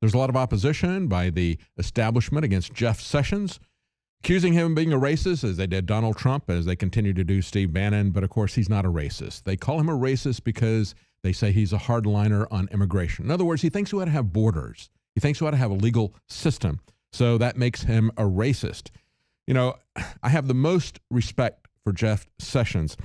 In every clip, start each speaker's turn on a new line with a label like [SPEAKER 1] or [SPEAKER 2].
[SPEAKER 1] There's a lot of opposition by the establishment against Jeff Sessions, accusing him of being a racist, as they did Donald Trump, as they continue to do Steve Bannon. But, of course, he's not a racist. They call him a racist because they say he's a hardliner on immigration. In other words, he thinks we ought to have borders. He thinks we ought to have a legal system. So that makes him a racist. You know, I have the most respect for Jeff Sessions.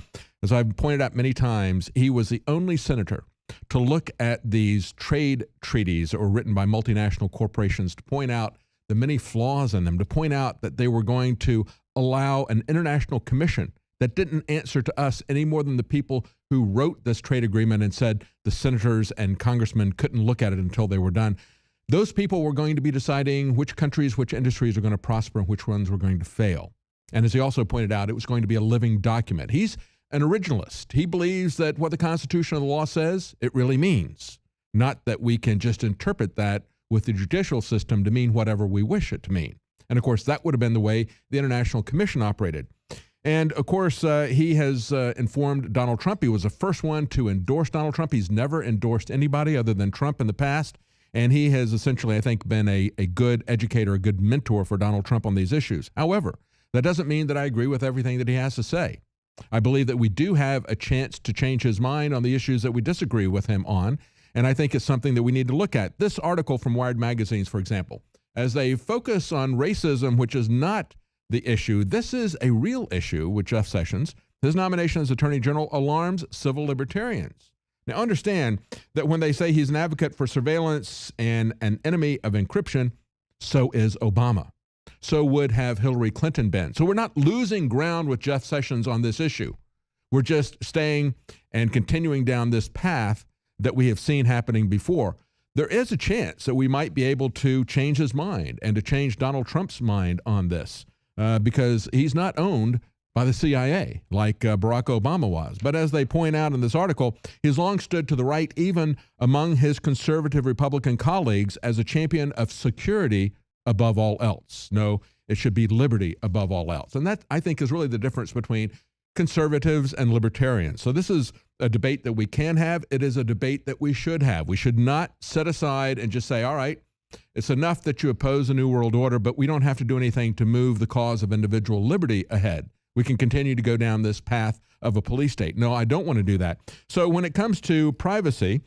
[SPEAKER 1] As I've pointed out many times, he was the only senator to look at these trade treaties that were written by multinational corporations to point out the many flaws in them, to point out that they were going to allow an international commission that didn't answer to us any more than the people who wrote this trade agreement and said the senators and congressmen couldn't look at it until they were done. Those people were going to be deciding which countries, which industries are going to prosper and which ones were going to fail. And as he also pointed out, it was going to be a living document. He's an originalist. He believes that what the Constitution or the law says, it really means, not that we can just interpret that with the judicial system to mean whatever we wish it to mean. And of course, that would have been the way the International Commission operated. And of course, he has informed Donald Trump. He was the first one to endorse Donald Trump. He's never endorsed anybody other than Trump in the past. And he has essentially, I think, been a good educator, a good mentor for Donald Trump on these issues. However, that doesn't mean that I agree with everything that he has to say. I believe that we do have a chance to change his mind on the issues that we disagree with him on, and I think it's something that we need to look at. This article from Wired Magazines, for example, as they focus on racism, which is not the issue, this is a real issue with Jeff Sessions. His nomination as Attorney General alarms civil libertarians. Now, understand that when they say he's an advocate for surveillance and an enemy of encryption, so is Obama. So would have Hillary Clinton been. So we're not losing ground with Jeff Sessions on this issue. We're just staying and continuing down this path that we have seen happening before. There is a chance that we might be able to change his mind and to change Donald Trump's mind on this because he's not owned by the CIA like Barack Obama was. But as they point out in this article, he's long stood to the right, even among his conservative Republican colleagues, as a champion of security above all else. No, it should be liberty above all else. And that, I think, is really the difference between conservatives and libertarians. So this is a debate that we can have. It is a debate that we should have. We should not set aside and just say, all right, it's enough that you oppose the New World Order, but we don't have to do anything to move the cause of individual liberty ahead. We can continue to go down this path of a police state. No, I don't want to do that. So when it comes to privacy,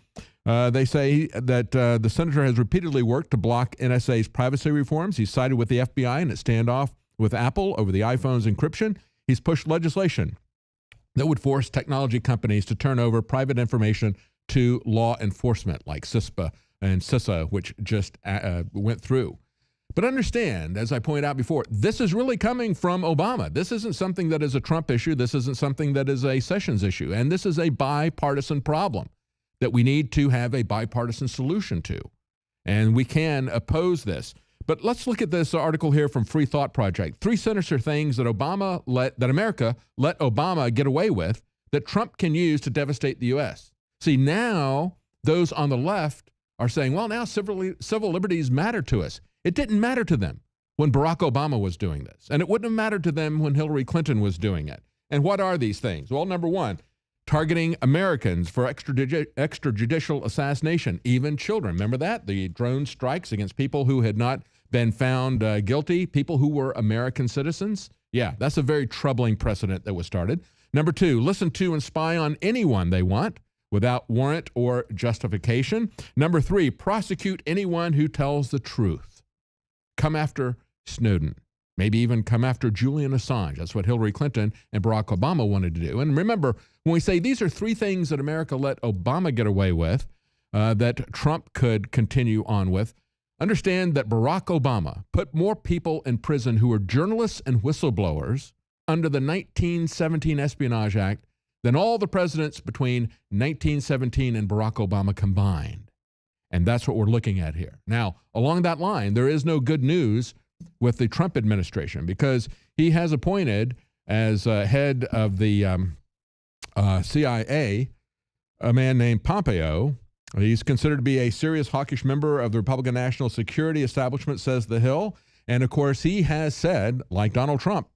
[SPEAKER 1] they say that the senator has repeatedly worked to block NSA's privacy reforms. He's sided with the FBI in its standoff with Apple over the iPhone's encryption. He's pushed legislation that would force technology companies to turn over private information to law enforcement, like CISPA and CISA, which just went through. But understand, as I pointed out before, this is really coming from Obama. This isn't something that is a Trump issue. This isn't something that is a Sessions issue. And this is a bipartisan problem that we need to have a bipartisan solution to. And we can oppose this. But let's look at this article here from Free Thought Project. 3 sinister things that America let Obama get away with that Trump can use to devastate the U.S. See, now those on the left are saying, well, now civil liberties matter to us. It didn't matter to them when Barack Obama was doing this. And it wouldn't have mattered to them when Hillary Clinton was doing it. And what are these things? Well, number one, targeting Americans for extrajudicial assassination, even children. Remember that? The drone strikes against people who had not been found guilty, people who were American citizens. Yeah, that's a very troubling precedent that was started. Number 2, listen to and spy on anyone they want without warrant or justification. Number 3, prosecute anyone who tells the truth. Come after Snowden. Maybe even come after Julian Assange. That's what Hillary Clinton and Barack Obama wanted to do. And remember, when we say these are 3 things that America let Obama get away with, that Trump could continue on with, understand that Barack Obama put more people in prison who were journalists and whistleblowers under the 1917 Espionage Act than all the presidents between 1917 and Barack Obama combined. And that's what we're looking at here. Now, along that line, there is no good news with the Trump administration because he has appointed as head of the CIA a man named Pompeo. He's considered to be a serious hawkish member of the Republican national security establishment, says The Hill. And of course, he has said, like Donald Trump,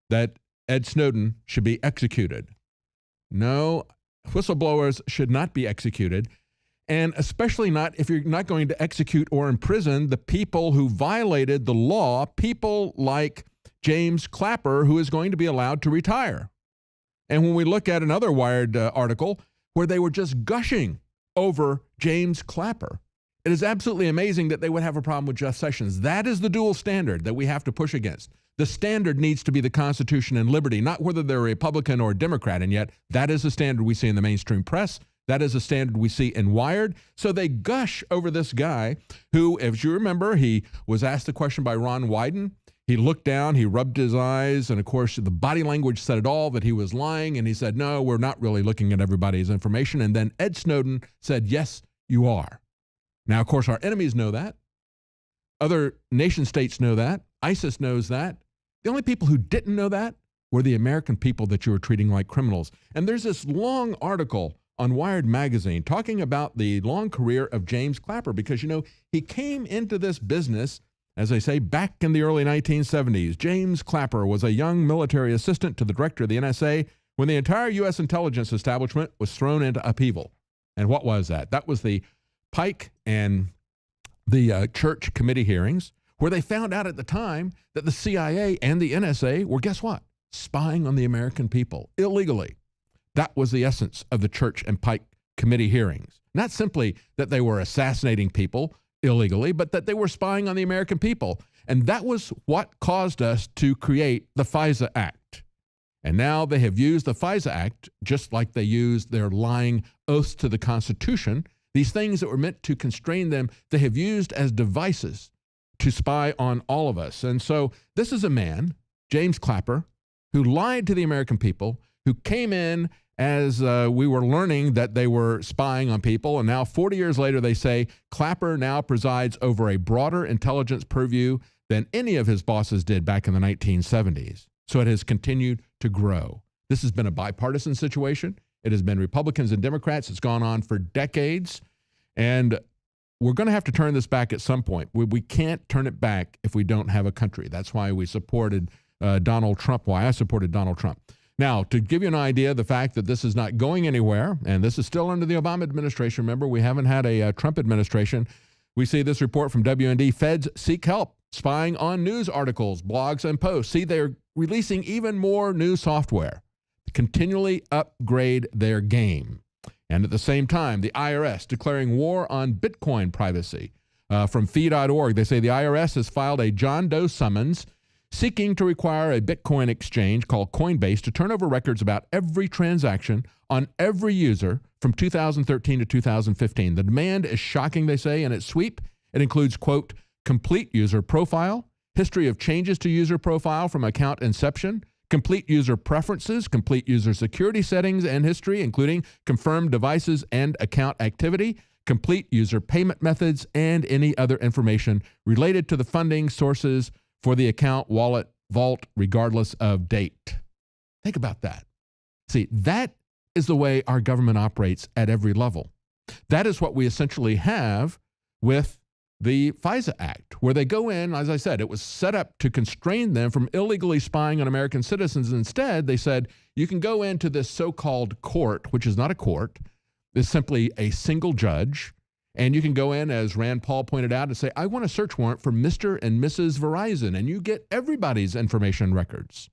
[SPEAKER 1] that Ed Snowden should be executed. No, whistleblowers should not be executed. and especially not if you're not going to execute or imprison the people who violated the law, people like James Clapper, who is going to be allowed to retire. And when we look at another Wired article where they were just gushing over James Clapper, it is absolutely amazing that they would have a problem with Jeff Sessions. That is the dual standard that we have to push against. The standard needs to be the Constitution and liberty, not whether they're Republican or Democrat. And yet that is the standard we see in the mainstream press. That is a standard we see in Wired. So they gush over this guy who, if you remember, he was asked the question by Ron Wyden. He looked down, he rubbed his eyes, and of course, the body language said it all, that he was lying. And he said, no, we're not really looking at everybody's information. And then Ed Snowden said, yes, you are. Now, of course, our enemies know that. Other nation states know that. ISIS knows that. The only people who didn't know that were the American people that you were treating like criminals. And there's this long article on Wired magazine talking about the long career of James Clapper because, you know, he came into this business, as I say, back in the early 1970s. James Clapper was a young military assistant to the director of the NSA when the entire U.S. intelligence establishment was thrown into upheaval. And what was that? That was the Pike and the Church committee hearings, where they found out at the time that the CIA and the NSA were, guess what? Spying on the American people illegally. That was the essence of the Church and Pike committee hearings. Not simply that they were assassinating people illegally, but that they were spying on the American people. And that was what caused us to create the FISA Act. And now they have used the FISA Act just like they used their lying oaths to the Constitution. These things that were meant to constrain them, they have used as devices to spy on all of us. And so this is a man, James Clapper, who lied to the American people, who came in as we were learning that they were spying on people. And now 40 years later, they say Clapper now presides over a broader intelligence purview than any of his bosses did back in the 1970s. So it has continued to grow. This has been a bipartisan situation. It has been Republicans and Democrats. It's gone on for decades. And we're going to have to turn this back at some point. We can't turn it back if we don't have a country. That's why we supported Donald Trump, why I supported Donald Trump. Now, to give you an idea of the fact that this is not going anywhere, and this is still under the Obama administration. Remember, we haven't had a Trump administration. We see this report from WND. Feds seek help spying on news articles, blogs, and posts. See, they're releasing even more new software to continually upgrade their game. And at the same time, the IRS declaring war on Bitcoin privacy. From fee.org, they say the IRS has filed a John Doe summons seeking to require a Bitcoin exchange called Coinbase to turn over records about every transaction on every user from 2013 to 2015. The demand is shocking, they say, in its sweep. It includes, quote, complete user profile, history of changes to user profile from account inception, complete user preferences, complete user security settings and history, including confirmed devices and account activity, complete user payment methods, and any other information related to the funding sources for the account, wallet, vault, regardless of date. Think about that. See, that is the way our government operates at every level. That is what we essentially have with the FISA Act, where they go in, as I said, it was set up to constrain them from illegally spying on American citizens. Instead, they said, you can go into this so-called court, which is not a court, it's simply a single judge, and you can go in, as Rand Paul pointed out, and say, I want a search warrant for Mr. and Mrs. Verizon, and you get everybody's information records.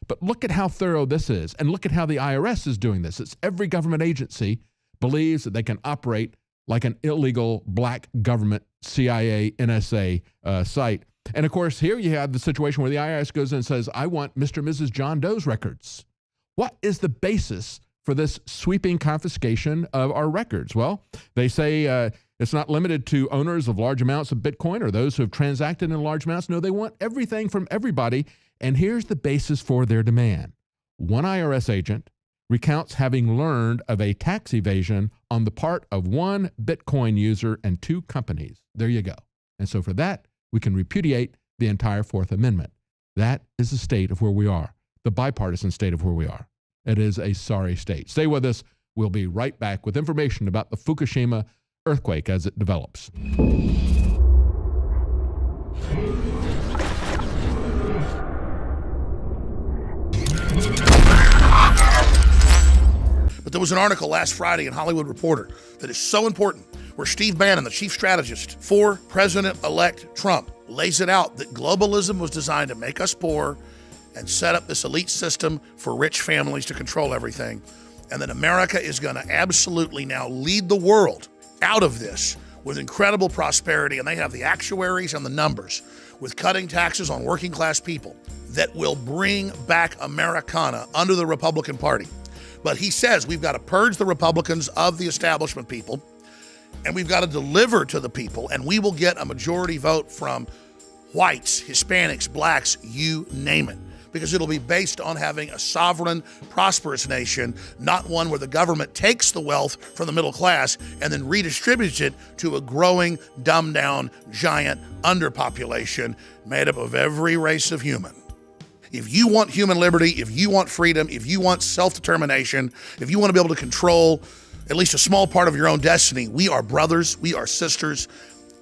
[SPEAKER 1] But look at how thorough this is, and look at how the IRS is doing this. It's every government agency believes that they can operate like an illegal black government CIA, NSA site. And of course, here you have the situation where the IRS goes in and says, I want Mr. and Mrs. John Doe's records. What is the basis for this sweeping confiscation of our records? Well, they say it's not limited to owners of large amounts of Bitcoin or those who have transacted in large amounts. No, they want everything from everybody. And here's the basis for their demand. One IRS agent recounts having learned of a tax evasion on the part of one Bitcoin user and two companies. There you go. And so for that, we can repudiate the entire Fourth Amendment. That is the state of where we are, the bipartisan state of where we are. It is a sorry state. Stay with us. We'll be right back with information about the Fukushima earthquake as it develops.
[SPEAKER 2] But there was an article last Friday in Hollywood Reporter that is so important. where Steve Bannon, the chief strategist for President-elect Trump, lays it out that globalism was designed to make us poor and set up this elite system for rich families to control everything. And that America is going to absolutely now lead the world out of this with incredible prosperity. And they have the actuaries and the numbers with cutting taxes on working class people that will bring back Americana under the Republican Party. But he says we've got to purge the Republicans of the establishment people, and we've got to deliver to the people, and we will get a majority vote from whites, Hispanics, blacks, you name it. Because it'll be based on having a sovereign, prosperous nation, not one where the government takes the wealth from the middle class and then redistributes it to a growing, dumbed-down, giant underpopulation made up of every race of human. If you want human liberty, if you want freedom, if you want self-determination, if you want to be able to control at least a small part of your own destiny, we are brothers, we are sisters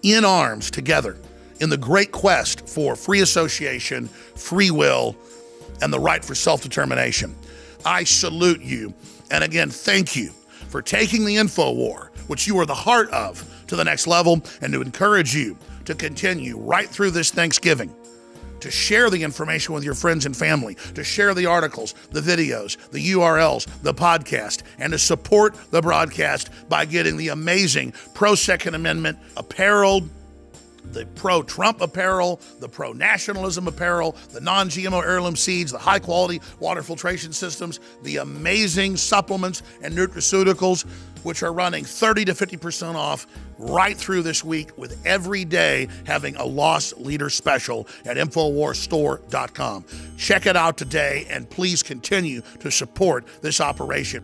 [SPEAKER 2] in arms together in the great quest for free association, free will, and the right for self-determination. I salute you. And again, thank you for taking the info war, which you are the heart of, to the next level, and to encourage you to continue right through this Thanksgiving, to share the information with your friends and family, to share the articles, the videos, the URLs, the podcast, and to support the broadcast by getting the amazing pro-Second Amendment apparel, the pro-Trump apparel, the pro-nationalism apparel, the non-GMO heirloom seeds, the high-quality water filtration systems, the amazing supplements and nutraceuticals, which are running 30 to 50% off right through this week, with every day having a loss leader special at InfoWarsStore.com. Check it out today, and please continue to support this operation.